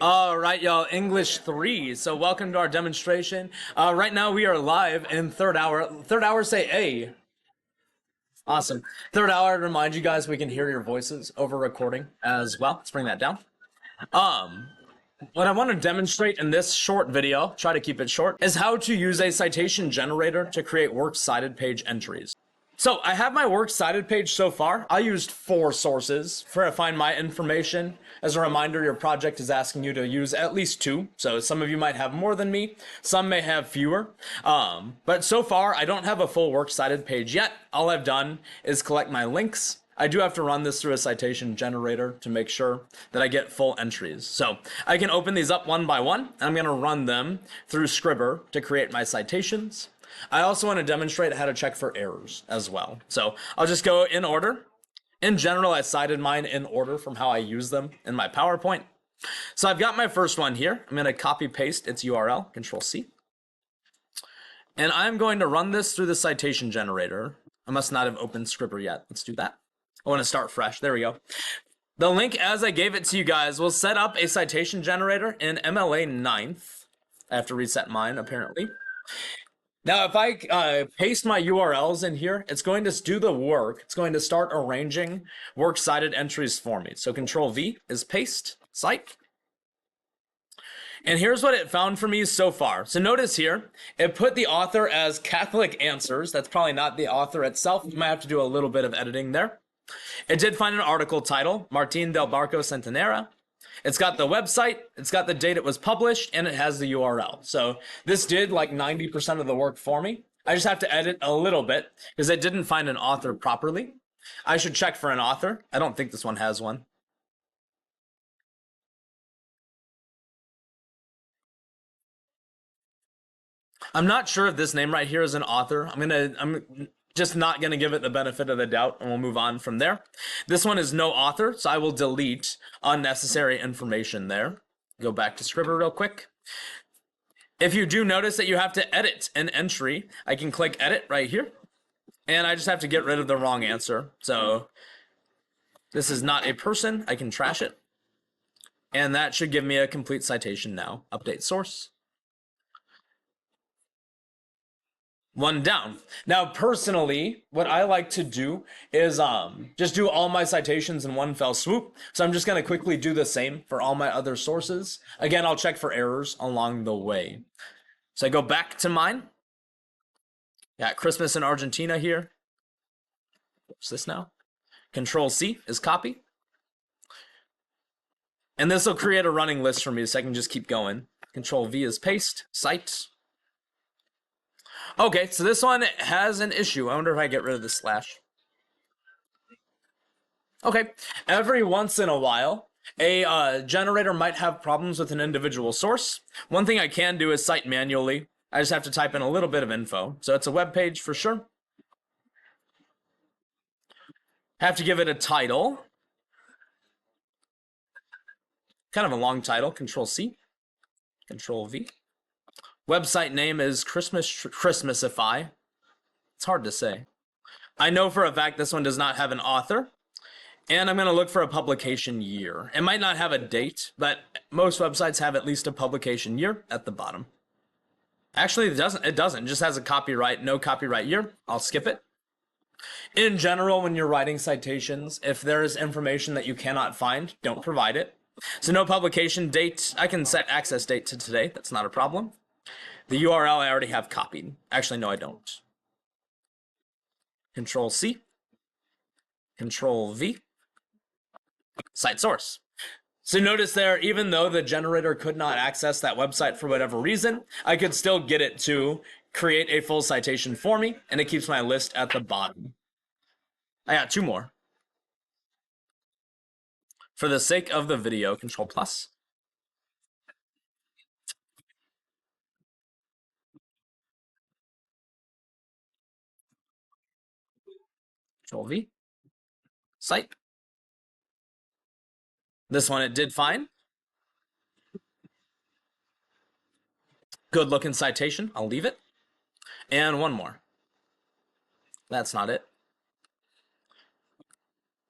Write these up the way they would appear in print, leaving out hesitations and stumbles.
All right, y'all, English 3. So welcome to our demonstration. Right now we are live in third hour. Third hour, say A. Awesome. Third hour, to remind you guys we can hear your voices over recording as well. Let's bring that down. What I want to demonstrate in this short video, try to keep it short, is how to use a citation generator to create works cited page entries. So I have my works cited page so far. I used 4 sources to find my information. As a reminder, your project is asking you to use at least 2. So some of you might have more than me. Some may have fewer. But so far, I don't have a full works cited page yet. All I've done is collect my links. I do have to run this through a citation generator to make sure that I get full entries. So I can open these up one by one. I'm going to run them through Scribber to create my citations. I also want to demonstrate how to check for errors as well. So I'll just go in order. In general, I cited mine in order from how I use them in my PowerPoint. So I've got my first one here. I'm going to copy paste its URL, Control C. And I'm going to run this through the citation generator. I must not have opened Scribber yet. Let's do that. I want to start fresh. There we go. The link as I gave it to you guys will set up a citation generator in MLA 9th. I have to reset mine apparently. Now, if I paste my URLs in here, it's going to do the work. It's going to start arranging works cited entries for me. So Control V is paste, cite. And here's what it found for me so far. So notice here, it put the author as Catholic Answers. That's probably not the author itself. You might have to do a little bit of editing there. It did find an article title, Martín del Barco Centenera. It's got the website, it's got the date it was published, and it has the URL. So this did like 90% of the work for me. I just have to edit a little bit because it didn't find an author properly. I should check for an author. I don't think this one has one. I'm not sure if this name right here is an author. I'm just not going to give it the benefit of the doubt, and we'll move on from there. This one is no author, so I will delete unnecessary information there. Go back to Scribber real quick. If you do notice that you have to edit an entry, I can click edit right here, and I just have to get rid of the wrong answer. So this is not a person. I can trash it, and that should give me a complete citation now. Update source. One down. Now, personally, what I like to do is just do all my citations in one fell swoop. So I'm just going to quickly do the same for all my other sources. Again, I'll check for errors along the way. So I go back to mine. Got Christmas in Argentina here. What's this now? Control C is copy. And this will create a running list for me so I can just keep going. Control V is paste, cite. Okay, so this one has an issue. I wonder if I get rid of the slash. Okay, every once in a while, a generator might have problems with an individual source. One thing I can do is cite manually. I just have to type in a little bit of info. So it's a web page for sure. Have to give it a title. Kind of a long title. Control C. Control V. Website name is Christmasify. It's hard to say. I know for a fact this one does not have an author. And I'm going to look for a publication year. It might not have a date, but most websites have at least a publication year at the bottom. Actually, it doesn't. It doesn't. It just has a copyright, no copyright year. I'll skip it. In general, when you're writing citations, if there is information that you cannot find, don't provide it. So no publication date. I can set access date to today. That's not a problem. The URL I already have copied. Actually, no, I don't. Control C. Control V. Cite source. So notice there, even though the generator could not access that website for whatever reason, I could still get it to create a full citation for me, and it keeps my list at the bottom. I got 2 more. For the sake of the video, Control plus. Control V. Cite. This one it did fine. Good looking citation. I'll leave it. And one more. That's not it.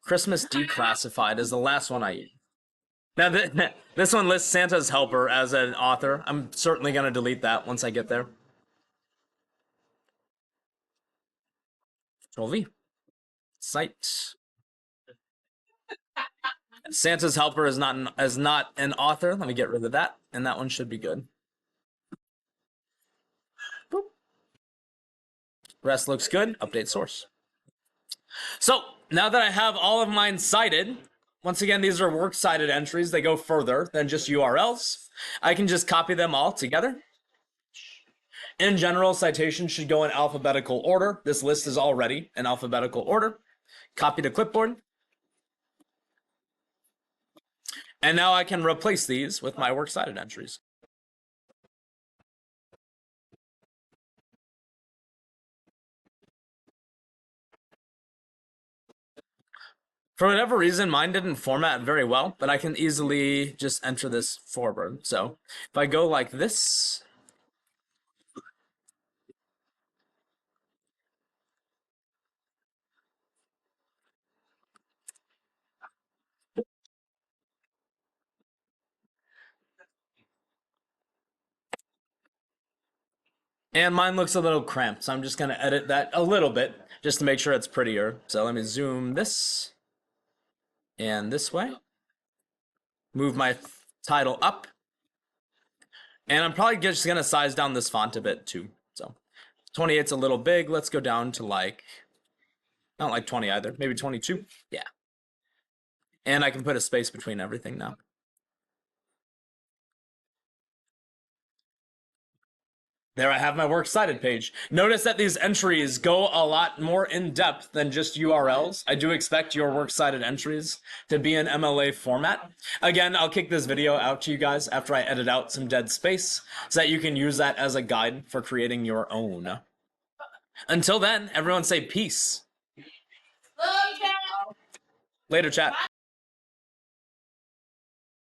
Christmas declassified is the last one I used. Now, this one lists Santa's helper as an author. I'm certainly going to delete that once I get there. Control V. Cite. Santa's helper is not an author. Let me get rid of that, and that one should be good. Boop. Rest looks good. Update source. So now that I have all of mine cited, once again, these are works cited entries. They go further than just URLs. I can just copy them all together. In general, citations should go in alphabetical order. This list is already in alphabetical order. Copy to clipboard. And now I can replace these with my works cited entries. For whatever reason, mine didn't format very well, but I can easily just enter this forward. So if I go like this, and mine looks a little cramped, so I'm just going to edit that a little bit just to make sure it's prettier. So let me zoom this and this way. Move my title up. And I'm probably just going to size down this font a bit too. So 28's a little big. Let's go down to like, not like 20 either, maybe 22. Yeah. And I can put a space between everything now. There I have my works cited page. Notice that these entries go a lot more in depth than just URLs. I do expect your works cited entries to be in MLA format. Again, I'll kick this video out to you guys after I edit out some dead space so that you can use that as a guide for creating your own. Until then, everyone say peace. Later, chat.